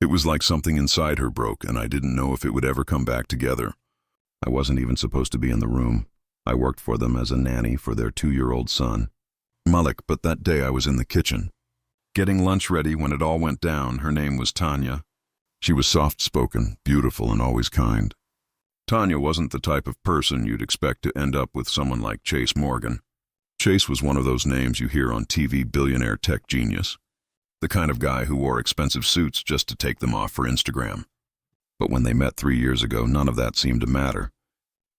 It was like something inside her broke, and I didn't know if it would ever come back together. I wasn't even supposed to be in the room. I worked for them as a nanny for their 2-year-old son, Malik, but that day I was in the kitchen, getting lunch ready when it all went down. Her name was Tanya. She was soft-spoken, beautiful, and always kind. Tanya wasn't the type of person you'd expect to end up with someone like Chase Morgan. Chase was one of those names you hear on TV, billionaire tech genius. The kind of guy who wore expensive suits just to take them off for Instagram. But when they met 3 years ago, none of that seemed to matter.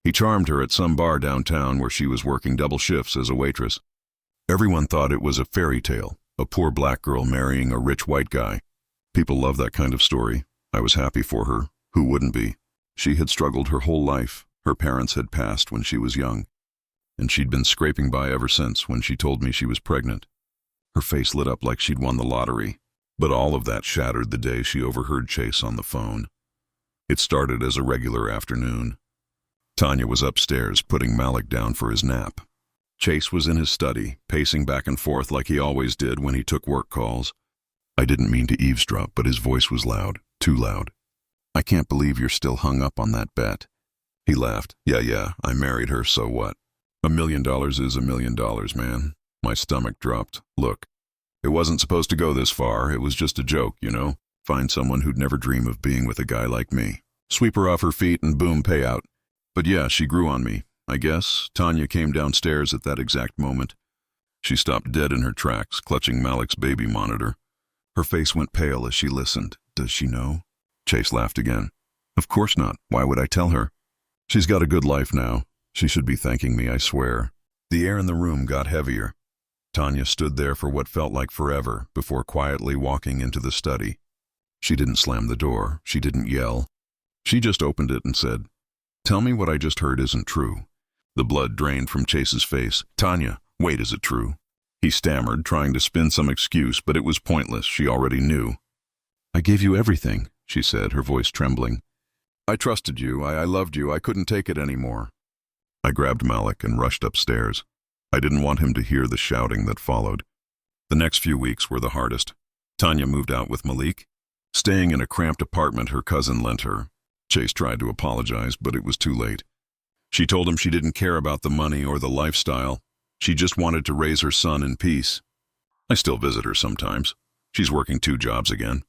He charmed her at some bar downtown where she was working double shifts as a waitress. Everyone thought it was a fairy tale, a poor black girl marrying a rich white guy. People love that kind of story. I was happy for her. Who wouldn't be? She had struggled her whole life. Her parents had passed when she was young, and she'd been scraping by ever since when she told me she was pregnant. Her face lit up like she'd won the lottery, but all of that shattered the day she overheard Chase on the phone. It started as a regular afternoon. Tanya was upstairs, putting Malik down for his nap. Chase was in his study, pacing back and forth like he always did when he took work calls. I didn't mean to eavesdrop, but his voice was loud, too loud. "I can't believe you're still hung up on that bet." He laughed. Yeah, I married her, so what? $1 million is $1 million, man. My stomach dropped. Look, it wasn't supposed to go this far. It was just a joke, you know? Find someone who'd never dream of being with a guy like me. Sweep her off her feet and boom, payout. But yeah, she grew on me, I guess. Tanya came downstairs at that exact moment. She stopped dead in her tracks, clutching Malik's baby monitor. Her face went pale as she listened. Does she know? Chase laughed again. Of course not. Why would I tell her? She's got a good life now. She should be thanking me, I swear. The air in the room got heavier. Tanya stood there for what felt like forever before quietly walking into the study. She didn't slam the door. She didn't yell. She just opened it and said, "Tell me what I just heard isn't true." The blood drained from Chase's face. "Tanya, wait, is it true?" He stammered, trying to spin some excuse, but it was pointless. She already knew. "I gave you everything," she said, her voice trembling. "I trusted you. I loved you. I couldn't take it anymore." I grabbed Malik and rushed upstairs. I didn't want him to hear the shouting that followed. The next few weeks were the hardest. Tanya moved out with Malik, staying in a cramped apartment her cousin lent her. Chase tried to apologize, but it was too late. She told him she didn't care about the money or the lifestyle. She just wanted to raise her son in peace. I still visit her sometimes. She's working 2 jobs again.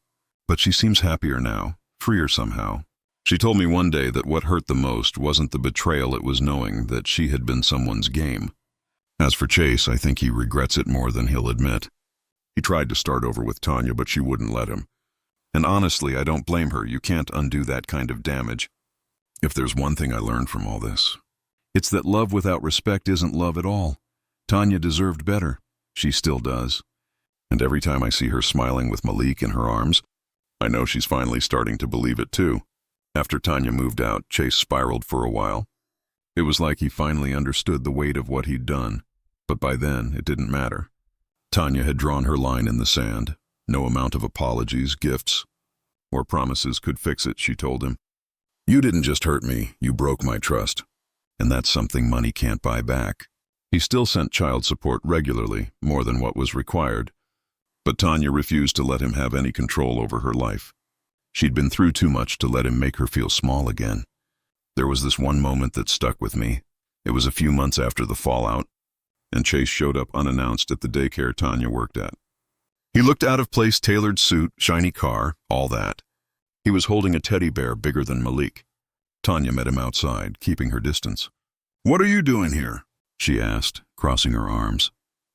But she seems happier now, freer somehow. She told me one day that what hurt the most wasn't the betrayal, it was knowing that she had been someone's game. As for Chase, I think he regrets it more than he'll admit. He tried to start over with Tanya, but she wouldn't let him. And honestly, I don't blame her. You can't undo that kind of damage. If there's one thing I learned from all this, it's that love without respect isn't love at all. Tanya deserved better. She still does. And every time I see her smiling with Malik in her arms, I know she's finally starting to believe it too. After Tanya moved out, Chase spiraled for a while. It was like he finally understood the weight of what he'd done, but by then it didn't matter. Tanya had drawn her line in the sand. No amount of apologies, gifts, or promises could fix it, she told him. "You didn't just hurt me, you broke my trust. And that's something money can't buy back." He still sent child support regularly, more than what was required. But Tanya refused to let him have any control over her life. She'd been through too much to let him make her feel small again. There was this one moment that stuck with me. It was a few months after the fallout, and Chase showed up unannounced at the daycare Tanya worked at. He looked out of place, tailored suit, shiny car, all that. He was holding a teddy bear bigger than Malik. Tanya met him outside, keeping her distance. "What are you doing here?" she asked, crossing her arms.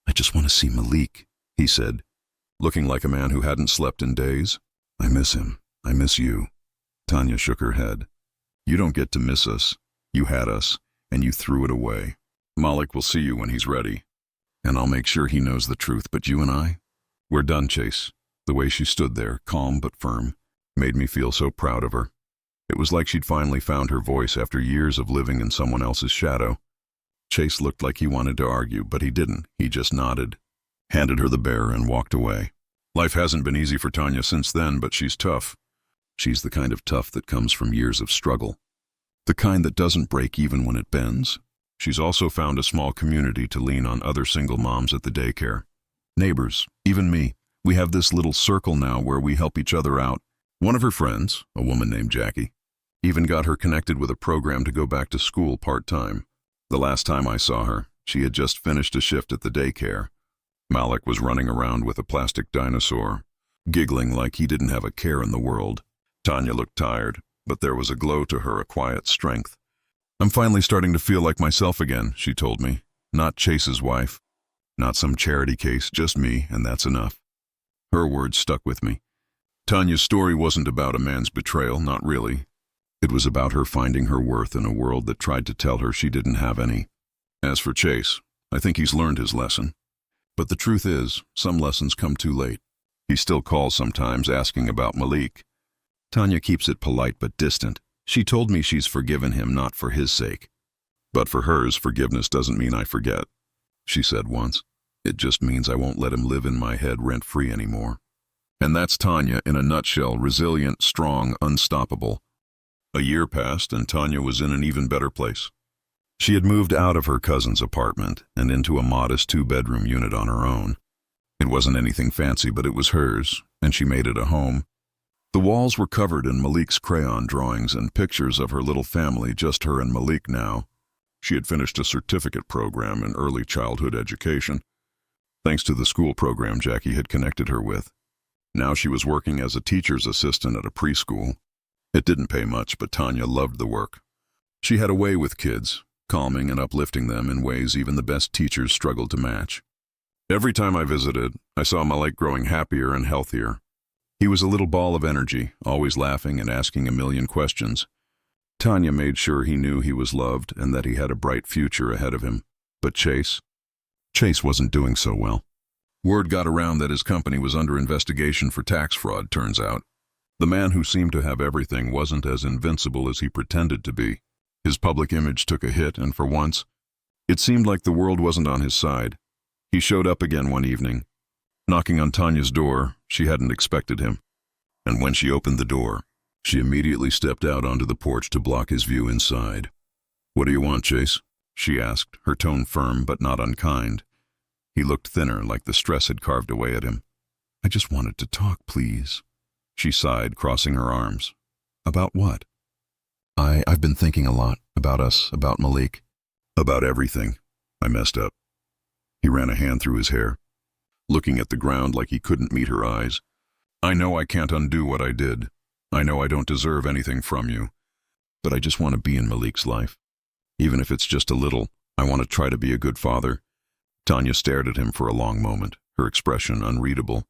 "I just want to see Malik," he said, looking like a man who hadn't slept in days. "I miss him. I miss you." Tanya shook her head. "You don't get to miss us. You had us, and you threw it away. Malik will see you when he's ready, and I'll make sure he knows the truth, but you and I, we're done." Chase, the way she stood there, calm but firm, made me feel so proud of her. It was like she'd finally found her voice after years of living in someone else's shadow. Chase looked like he wanted to argue, but he didn't. He just nodded, handed her the bear, and walked away. Life hasn't been easy for Tanya since then, but she's tough. She's the kind of tough that comes from years of struggle. The kind that doesn't break even when it bends. She's also found a small community to lean on, other single moms at the daycare. Neighbors, even me. We have this little circle now where we help each other out. One of her friends, a woman named Jackie, even got her connected with a program to go back to school part-time. The last time I saw her, she had just finished a shift at the daycare. Malik was running around with a plastic dinosaur, giggling like he didn't have a care in the world. Tanya looked tired, but there was a glow to her, a quiet strength. "I'm finally starting to feel like myself again," she told me. "Not Chase's wife. Not some charity case, just me, and that's enough." Her words stuck with me. Tanya's story wasn't about a man's betrayal, not really. It was about her finding her worth in a world that tried to tell her she didn't have any. As for Chase, I think he's learned his lesson. But the truth is, some lessons come too late. He still calls sometimes, asking about Malik. Tanya keeps it polite but distant. She told me she's forgiven him not for his sake. "But for hers, forgiveness doesn't mean I forget," she said once. "It just means I won't let him live in my head rent-free anymore." And that's Tanya in a nutshell, resilient, strong, unstoppable. A year passed and Tanya was in an even better place. She had moved out of her cousin's apartment and into a modest 2-bedroom unit on her own. It wasn't anything fancy, but it was hers, and she made it a home. The walls were covered in Malik's crayon drawings and pictures of her little family, just her and Malik now. She had finished a certificate program in early childhood education, thanks to the school program Jackie had connected her with. Now she was working as a teacher's assistant at a preschool. It didn't pay much, but Tanya loved the work. She had a way with kids, calming and uplifting them in ways even the best teachers struggled to match. Every time I visited, I saw Malik growing happier and healthier. He was a little ball of energy, always laughing and asking a million questions. Tanya made sure he knew he was loved and that he had a bright future ahead of him. But Chase wasn't doing so well. Word got around that his company was under investigation for tax fraud, turns out. The man who seemed to have everything wasn't as invincible as he pretended to be. His public image took a hit, and for once, it seemed like the world wasn't on his side. He showed up again one evening. Knocking on Tanya's door, she hadn't expected him. And when she opened the door, she immediately stepped out onto the porch to block his view inside. "What do you want, Chase?" she asked, her tone firm but not unkind. He looked thinner, like the stress had carved away at him. "I just wanted to talk, please," she sighed, crossing her arms. "About what?" I've been thinking a lot about us, about Malik." "About everything." I messed up. He ran a hand through his hair, looking at the ground like he couldn't meet her eyes. "I know I can't undo what I did. I know I don't deserve anything from you. But I just want to be in Malik's life. Even if it's just a little, I want to try to be a good father." Tanya stared at him for a long moment, her expression unreadable.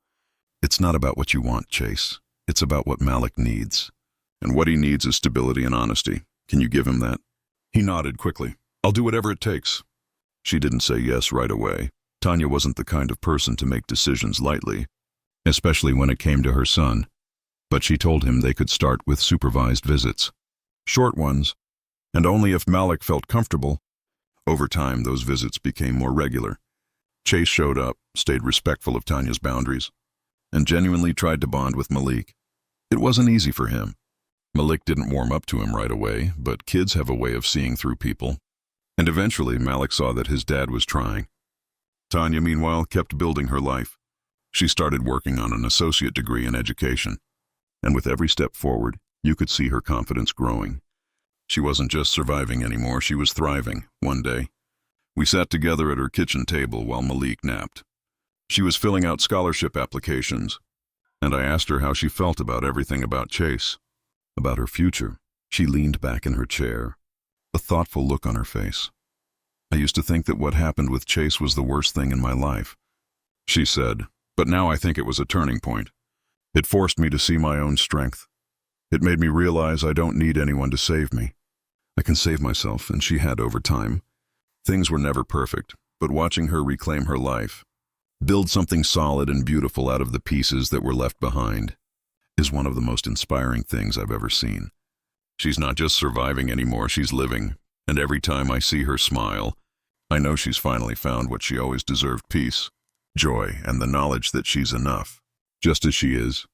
"It's not about what you want, Chase. It's about what Malik needs. And what he needs is stability and honesty. Can you give him that?" He nodded quickly. "I'll do whatever it takes." She didn't say yes right away. Tanya wasn't the kind of person to make decisions lightly, especially when it came to her son. But she told him they could start with supervised visits. Short ones, and only if Malik felt comfortable. Over time, those visits became more regular. Chase showed up, stayed respectful of Tanya's boundaries, and genuinely tried to bond with Malik. It wasn't easy for him. Malik didn't warm up to him right away, but kids have a way of seeing through people. And eventually, Malik saw that his dad was trying. Tanya, meanwhile, kept building her life. She started working on an associate degree in education. And with every step forward, you could see her confidence growing. She wasn't just surviving anymore, she was thriving. One day, we sat together at her kitchen table while Malik napped. She was filling out scholarship applications, and I asked her how she felt about everything about Chase. About her future. She leaned back in her chair, a thoughtful look on her face. "I used to think that what happened with Chase was the worst thing in my life," she said, "but now I think it was a turning point. It forced me to see my own strength. It made me realize I don't need anyone to save me. I can save myself," and she had over time. Things were never perfect, but watching her reclaim her life, build something solid and beautiful out of the pieces that were left behind, is one of the most inspiring things I've ever seen. She's not just surviving anymore, she's living, and every time I see her smile, I know she's finally found what she always deserved: peace, joy, and the knowledge that she's enough, just as she is.